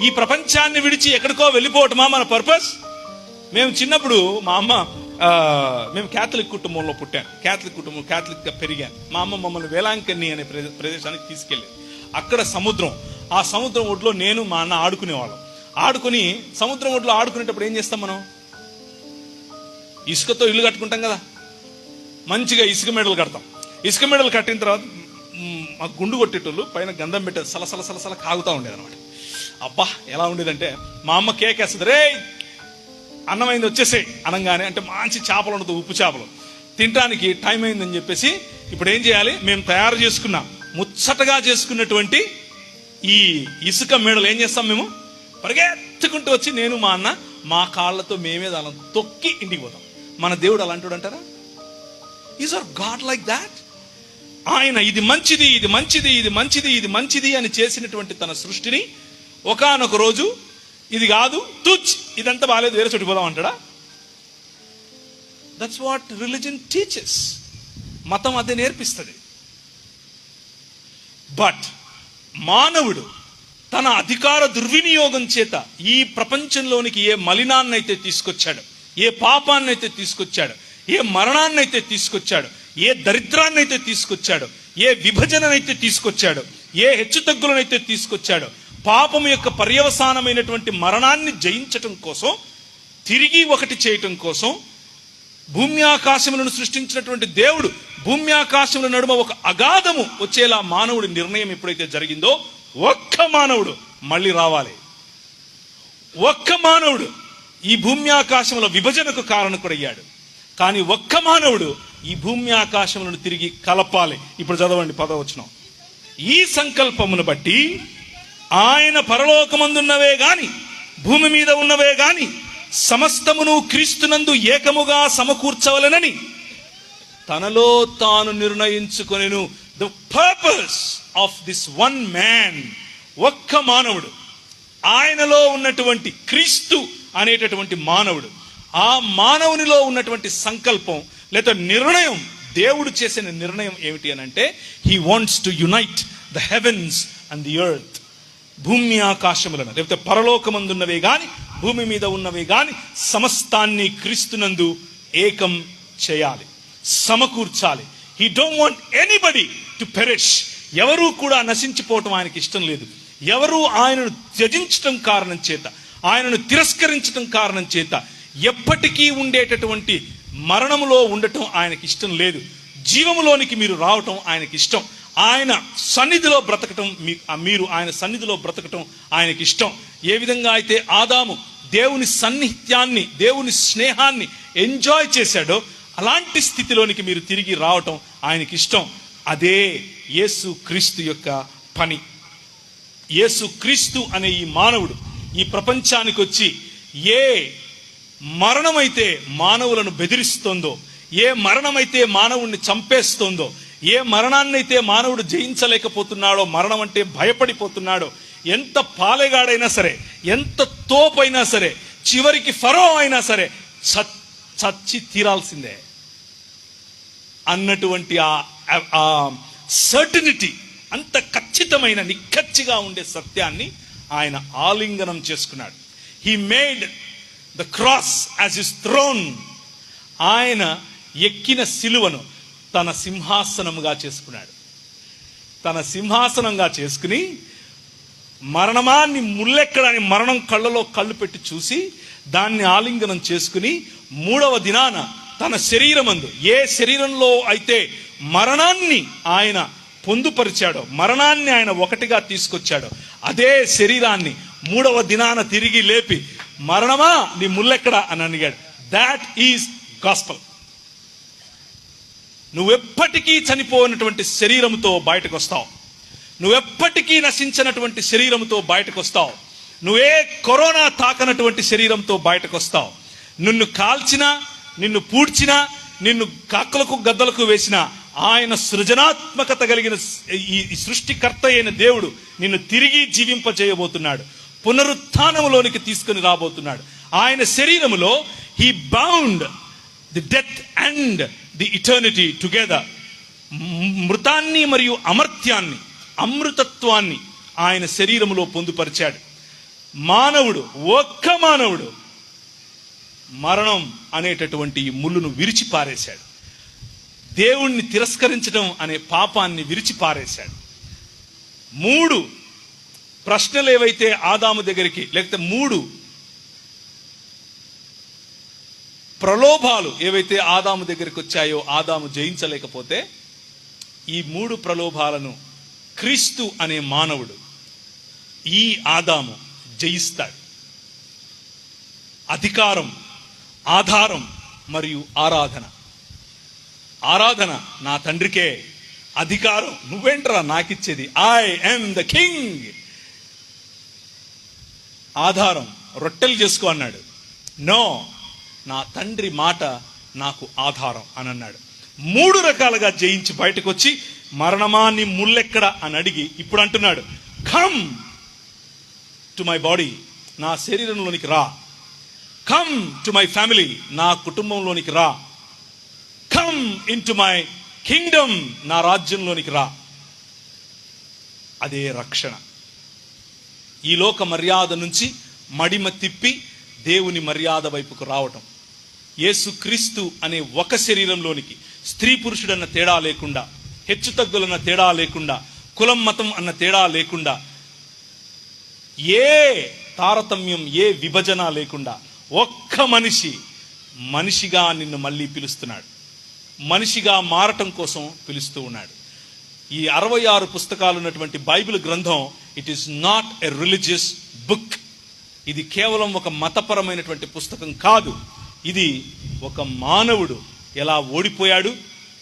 ఈ ప్రపంచాన్ని విడిచి ఎక్కడికో వెళ్ళిపోవటమా మన పర్పస్? మేము చిన్నప్పుడు మా అమ్మ, మేము క్యాథలిక్ కుటుంబంలో పుట్టాను, క్యాథలిక్ గా పెరిగాను. మా అమ్మ మమ్మల్ని వేలాంకన్ని అనే ప్రదేశానికి తీసుకెళ్ళింది. అక్కడ సముద్రం, ఆ సముద్రం ఒడ్లో నేను మా అన్న ఆడుకునేవాళ్ళం. ఆడుకుని సముద్రం ఒడ్లో ఆడుకునేటప్పుడు ఏం చేస్తాం మనం? ఇసుకతో ఇల్లు కట్టుకుంటాం కదా, మంచిగా ఇసుక మెడలు కడతాం. ఇసుక మెడలు కట్టిన తర్వాత మా గుండు కొట్టేటోళ్ళు పైన గంధం పెట్టేది సలసల సలసల కాగుతూ ఉండేది అనమాట. అబ్బా ఎలా ఉండేదంటే, మా అమ్మ కేకేస్తుంది, రే అన్నమైంది వచ్చేసే అనగానే, అంటే మంచి చేపలు ఉండదు, ఉప్పు చేపలు తినడానికి టైం అయిందని చెప్పేసి ఇప్పుడు ఏం చేయాలి, మేము తయారు చేసుకున్నాం ముచ్చటగా చేసుకున్నటువంటి ఈ ఇసుక మేడలు ఏం చేస్తాం, మేము పరిగెత్తుకుంటూ వచ్చి నేను మా అన్న మా కాళ్ళతో మేమే దాని తొక్కి ఇంటికి పోతాం. మన దేవుడు అలాంటి అంటారా? Is our god like that? ఆయన ఇది మంచిది, ఇది మంచిది, ఇది మంచిది, ఇది మంచిది అని చేసినటువంటి తన సృష్టిని ఒకానొక రోజు ఇది కాదు, తుచ్, ఇదంతా బాగాలేదు, వేరే చుట్టిపోదాం అంటాడా? That's what religion teaches. మతం అదే నేర్పిస్తుంది. బట్ మానవుడు తన అధికార దుర్వినియోగం చేత ఈ ప్రపంచంలోనికి ఏ మలినాన్నైతే తీసుకొచ్చాడు, ఏ పాపాన్నైతే తీసుకొచ్చాడు, ఏ మరణాన్నైతే తీసుకొచ్చాడు, ఏ దరిద్రాన్నైతే తీసుకొచ్చాడు, ఏ విభజననైతే తీసుకొచ్చాడు, ఏ హెచ్చుతగ్గులనైతే తీసుకొచ్చాడు, పాపం యొక్క పర్యవసానమైనటువంటి మరణాన్ని జయించటం కోసం, తిరిగి ఒకటి చేయటం కోసం భూమి ఆకాశములను సృష్టించినటువంటి దేవుడు భూమి ఆకాశముల నడుమ ఒక అగాధము వచ్చేలా మానవుడి నిర్ణయం ఎప్పుడైతే జరిగిందో, ఒక్క మానవుడు మళ్ళీ రావాలి. ఒక్క మానవుడు ఈ భూమి ఆకాశముల విభజనకు కారణకుడయ్యాడు. కానీ ఒక్క మానవుడు ఈ భూమి ఆకాశములను తిరిగి కలపాలి. ఇప్పుడు చదవండి 10వ వచనం. ఈ సంకల్పమును బట్టి ఆయన పరలోకమందున్నవే గాని భూమి మీద ఉన్నవే గాని సమస్తమును క్రీస్తునందు ఏకముగా సమకూర్చవలెనని తనలో తాను నిర్ణయించుకొనెను. The purpose of this one man, ఒక్క మానవుడు, ఆయనలో ఉన్నటువంటి క్రీస్తు అనేటటువంటి మానవుడు, ఆ మానవునిలో ఉన్నటువంటి సంకల్పం లేదా నిర్ణయం, దేవుడు చేసిన నిర్ణయం ఏమిటి అని అంటే, he wants to unite the heavens and the earth. భూమి ఆకాశములను లేకపోతే పరలోకమందున్నవే గాని భూమి మీద ఉన్నవే గాని సమస్తాన్ని క్రీస్తునందు ఏకం చేయాలి, సమకూర్చాలి. He don't want anybody to perish. ఎవరూ కూడా నశించిపోవటం ఆయనకి ఇష్టం లేదు. ఎవరు ఆయనను త్యజించటం కారణం చేత, ఆయనను తిరస్కరించటం కారణం చేత ఎప్పటికీ ఉండేటటువంటి మరణములో ఉండటం ఆయనకి ఇష్టం లేదు. జీవములోనికి మీరు రావటం ఆయనకి ఇష్టం. ఆయన సన్నిధిలో బ్రతకటం, మీరు ఆయన సన్నిధిలో బ్రతకటం ఆయనకి ఇష్టం. ఏ విధంగా అయితే ఆదాము దేవుని సన్నిహిత్యాన్ని, దేవుని స్నేహాన్ని ఎంజాయ్ చేశాడో, అలాంటి స్థితిలోనికి మీరు తిరిగి రావటం ఆయనకి ఇష్టం. అదే యేసు క్రీస్తు యొక్క పని. యేసు క్రీస్తు అనే ఈ మానవుడు ఈ ప్రపంచానికి వచ్చి ఏ మరణమైతే మానవులను బెదిరిస్తోందో, ఏ మరణమైతే మానవుణ్ణి చంపేస్తోందో, ఏ మరణాన్నైతే మానవుడు జయించలేకపోతున్నాడో, మరణం అంటే భయపడిపోతున్నాడో, ఎంత పాలెగాడైనా సరే, ఎంత తోపైనా సరే, చివరికి ఫరో అయినా సరే చచ్చి తీరాల్సిందే అన్నటువంటి ఆ సర్టనిటీ, అంత ఖచ్చితమైన నిక్కచ్చిగా ఉండే సత్యాన్ని ఆయన ఆలింగనం చేసుకున్నాడు. He made the cross as his throne. ఆయన ఎక్కిన సిలువను తన సింహాసనముగా చేసుకున్నాడు. తన సింహాసనంగా చేసుకుని మరణమాన్ని ముల్లెక్కడాన్ని మరణం కళ్ళలో కళ్ళు పెట్టి చూసి దాన్ని ఆలింగనం చేసుకుని 3వ దినాన తన శరీరమందు, ఏ శరీరంలో అయితే మరణాన్ని ఆయన పొందుపరిచాడో, మరణాన్ని ఆయన ఒకటిగా తీసుకొచ్చాడో, అదే శరీరాన్ని 3వ దినాన తిరిగి లేపి, మరణమా నీ ముల్లెక్కడా అని అడిగాడు. That is gospel. నువ్వెప్పటికీ చనిపోయినటువంటి శరీరంతో బయటకు వస్తావు. నువ్వెప్పటికీ నశించినటువంటి శరీరంతో బయటకు వస్తావు. నువ్వే కరోనా తాకనటువంటి శరీరంతో బయటకు వస్తావు. నిన్ను కాల్చినా, నిన్ను పూడ్చినా, నిన్ను కాకులకు గద్దలకు వేసినా ఆయన సృజనాత్మకత కలిగిన ఈ సృష్టికర్త అయిన దేవుడు నిన్ను తిరిగి జీవింపజేయబోతున్నాడు. పునరుత్థానములోనికి తీసుకుని రాబోతున్నాడు. ఆయన శరీరములో he bound the death and the eternity together. మృతాన్ని మరియు అమర్త్యాన్ని, అమృతత్వాన్ని ఆయన శరీరములో పొందుపరిచాడు. మానవుడు, ఒక్క మానవుడు మరణం అనేటటువంటి ఈ ముళ్ళును విరిచి పారేశాడు. దేవుణ్ణి తిరస్కరించడం అనే పాపాన్ని విరిచి పారేశాడు. 3 ప్రశ్నలు ఏవైతే ఆదాము దగ్గరికి, లేకపోతే 3 ప్రలోభాలు ఏవైతే ఆదాము దగ్గరికి వచ్చాయో ఆదాము జయించలేకపోతే, ఈ 3 ప్రలోభాలను క్రీస్తు అనే మానవుడు, ఈ ఆదాము జయిస్తాడు. అధికారం, ఆధారం మరియు ఆరాధన. ఆరాధన నా తండ్రికే, అధికారం నువ్వేంట్రా నాకిచ్చేది, ఐ యామ్ ద కింగ్. ఆధారం రొట్టెలు చేసుకో అన్నాడు, నో, నా తండ్రి మాట నాకు ఆధారం అని అన్నాడు. 3 రకాలుగా జయించి బయటకు వచ్చి, మరణమా నీ ముళ్ళెక్కడ అని అడిగి ఇప్పుడు అంటున్నాడు, కమ్ టు మై బాడీ, నా శరీరంలోనికి రా. కమ్ టు మై ఫ్యామిలీ, నా కుటుంబంలోనికి రా. Come in to my Kingdom, నా రాజ్యంలోనికి రా. అదే రక్షణ. ఈ లోక మర్యాద నుంచి మడిమ తిప్పి దేవుని మర్యాద వైపుకు రావటం. యేసుక్రీస్తు అనే ఒక శరీరంలోనికి స్త్రీ పురుషుడన్న తేడా లేకుండా, హెచ్చు తగ్గులన్న తేడా లేకుండా, కులం మతం అన్న తేడా లేకుండా, ఏ తారతమ్యం, ఏ విభజన లేకుండా ఒక్క మనిషి మనిషిగా నిన్ను మళ్ళీ పిలుస్తున్నాడు. మనిషిగా మారటం కోసం పిలుస్తూ ఉన్నాడు. ఈ 66 పుస్తకాలు ఉన్నటువంటి బైబిల్ గ్రంథం, it is not a religious book. ఇది కేవలం ఒక మతపరమైనటువంటి పుస్తకం కాదు. ఇది ఒక మానవుడు ఎలా ఓడిపోయాడు,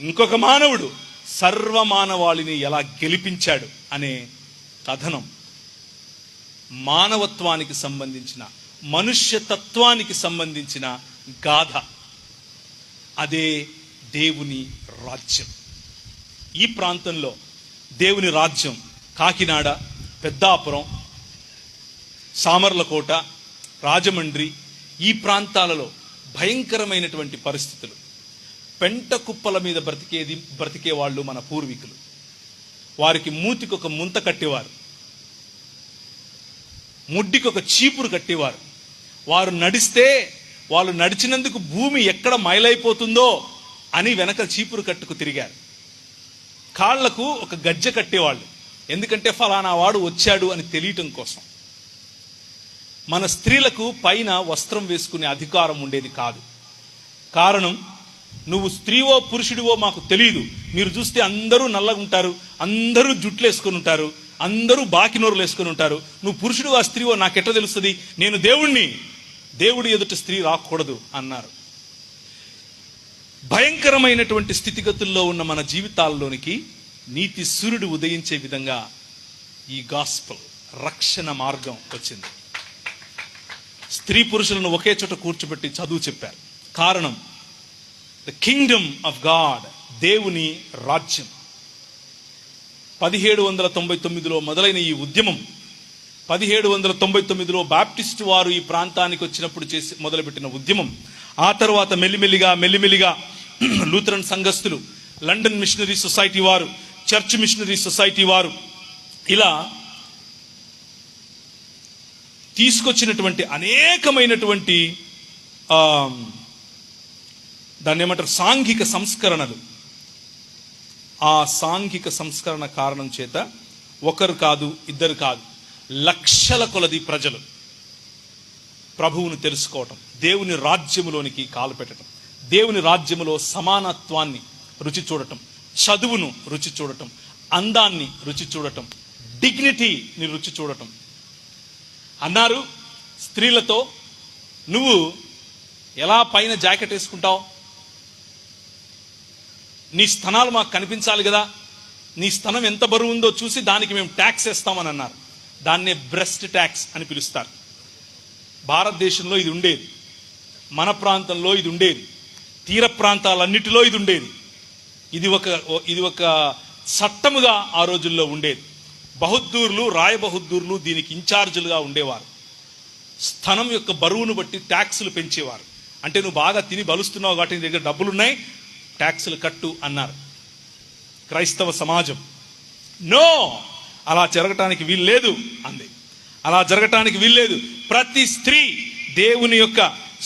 ఇంకొక మానవుడు సర్వమానవాళిని ఎలా గెలిపించాడు అనే కథనం. మానవత్వానికి సంబంధించిన, మనుష్యతత్వానికి సంబంధించిన గాథ. అదే దేవుని రాజ్యం. ఈ ప్రాంతంలో దేవుని రాజ్యం కాకినాడ, పెద్దాపురం, సామర్లకోట, రాజమండ్రి, ఈ ప్రాంతాలలో భయంకరమైనటువంటి పరిస్థితులు. పెంట కుప్పల మీద బ్రతికే వాళ్ళు మన పూర్వీకులు. వారికి మూతికి ఒక ముంత కట్టేవారు, ముడ్డికి ఒక చీపురు కట్టేవారు. వారు నడిస్తే, వాళ్ళు నడిచినందుకు భూమి ఎక్కడ మైలైపోతుందో అని వెనక చీపురు కట్టుకు తిరిగారు. కాళ్లకు ఒక గజ్జె కట్టేవాళ్ళు, ఎందుకంటే ఫలానా వాడు వచ్చాడు అని తెలియటం కోసం. మన స్త్రీలకు పైన వస్త్రం వేసుకునే అధికారం ఉండేది కాదు. కారణం, నువ్వు స్త్రీవో పురుషుడివో మాకు తెలియదు. మీరు చూస్తే అందరూ నల్లగా ఉంటారు, అందరూ జుట్లు వేసుకొని ఉంటారు, అందరూ బాకినోరులు వేసుకొని ఉంటారు. నువ్వు పురుషుడివో స్త్రీవో నాకెట్లా తెలుస్తుంది? నేను దేవుణ్ణి, దేవుడి ఎదుట స్త్రీ రాకూడదు అన్నారు. భయంకరమైనటువంటి స్థితిగతుల్లో ఉన్న మన జీవితాల్లోనికి నీతి సూర్యుడు ఉదయించే విధంగా ఈ గాస్పల్, రక్షణ మార్గం వచ్చింది. స్త్రీ పురుషులను ఒకే చోట కూర్చోబెట్టి చదువు చెప్పారు. కారణం, ద కింగ్డమ్ ఆఫ్ గాడ్, దేవుని రాజ్యం. 1799లో మొదలైన ఈ ఉద్యమం 1799లో బాప్టిస్టు వారు ఈ ప్రాంతానికి వచ్చినప్పుడు మొదలుపెట్టిన ఉద్యమం. ఆ తర్వాత మెల్లిమెల్లిగా లూథరన్ సంఘస్థులు, లండన్ మిషనరీ సొసైటీ వారు, చర్చ్ మిషనరీ సొసైటీ వారు ఇలా తీసుకొచ్చినటువంటి అనేకమైనటువంటి దాన్ని ఏమంటారు, సాంఘిక సంస్కరణలు. ఆ సాంఘిక సంస్కరణ కారణం చేత ఒకరు కాదు, ఇద్దరు కాదు, లక్షల కొలది ప్రజలు ప్రభువును తెలుసుకోవటం, దేవుని రాజ్యములోనికి కాలు పెట్టడం, దేవుని రాజ్యములో సమానత్వాన్ని రుచి చూడటం, చదువును రుచి చూడటం, అందాన్ని రుచి చూడటం, డిగ్నిటీని రుచి చూడటం. అన్నారు స్త్రీలతో, నువ్వు ఎలా పైన జాకెట్ వేసుకుంటావు, నీ స్తనాలు మాకు కనిపించాలి కదా, నీ స్తనం ఎంత బరువు ఉందో చూసి దానికి మేము ట్యాక్స్ వేస్తామని అన్నారు. దాన్నే బ్రెస్ట్ ట్యాక్స్ అని పిలుస్తారు. భారతదేశంలో ఇది ఉండేది, మన ప్రాంతంలో ఇది ఉండేది, తీర ప్రాంతాలన్నిటిలో ఇది ఉండేది. ఇది ఒక చట్టముగా ఆ రోజుల్లో ఉండేది. బహుద్దూర్లు, రాయబహుద్దూర్లు దీనికి ఇన్ఛార్జీలుగా ఉండేవారు. స్థనం యొక్క బరువును బట్టి ట్యాక్సులు పెంచేవారు. అంటే నువ్వు బాగా తిని బలుస్తున్నావు కాబట్టి నీ దగ్గర డబ్బులున్నాయి, ట్యాక్సులు కట్టు అన్నారు. క్రైస్తవ సమాజం నో, అలా జరగటానికి వీలు లేదు అంది. అలా జరగటానికి వీల్లేదు. ప్రతి స్త్రీ దేవుని యొక్క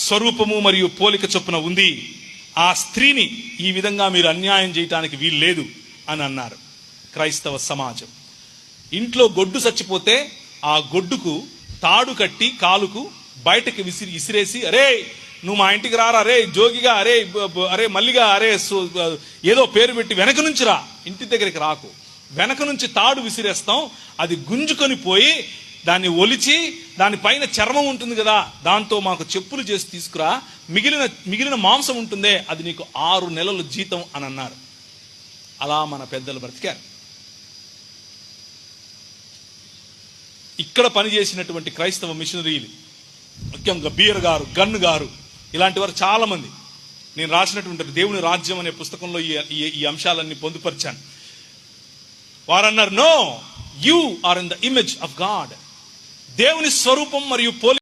స్వరూపము మరియు పోలిక చొప్పున ఉంది. ఆ స్త్రీని ఈ విధంగా మీరు అన్యాయం చేయటానికి వీల్లేదు అని అన్నారు క్రైస్తవ సమాజం. ఇంట్లో గొడ్డు చచ్చిపోతే ఆ గొడ్డుకు తాడు కట్టి కాలుకు బయటకి విసిరేసి, అరే నువ్వు మా ఇంటికి రారా, అరే జోగిగా, అరే మల్లిగా, అరే ఏదో పేరు పెట్టి వెనక నుంచి రా, ఇంటి దగ్గరికి రాకు, వెనక నుంచి తాడు విసిరేస్తాం, అది గుంజుకొని పోయి దాన్ని ఒలిచి దానిపైన చర్మం ఉంటుంది కదా, దాంతో మాకు చెప్పులు చేసి తీసుకురా, మిగిలిన మాంసం ఉంటుందే అది నీకు 6 నెలల జీతం అని అన్నారు. అలా మన పెద్దలు బ్రతికారు. ఇక్కడ పనిచేసినటువంటి క్రైస్తవ మిషనరీలు, ముఖ్యంగా బీర్ గారు, గన్ను గారు, ఇలాంటి వారు చాలా మంది, నేను రాసినటువంటి దేవుని రాజ్యం అనే పుస్తకంలో ఈ అంశాలన్నీ పొందుపరిచాను. వారన్నారు, no, you are in the image of God. దేవుని స్వరూపం మరియు పోలి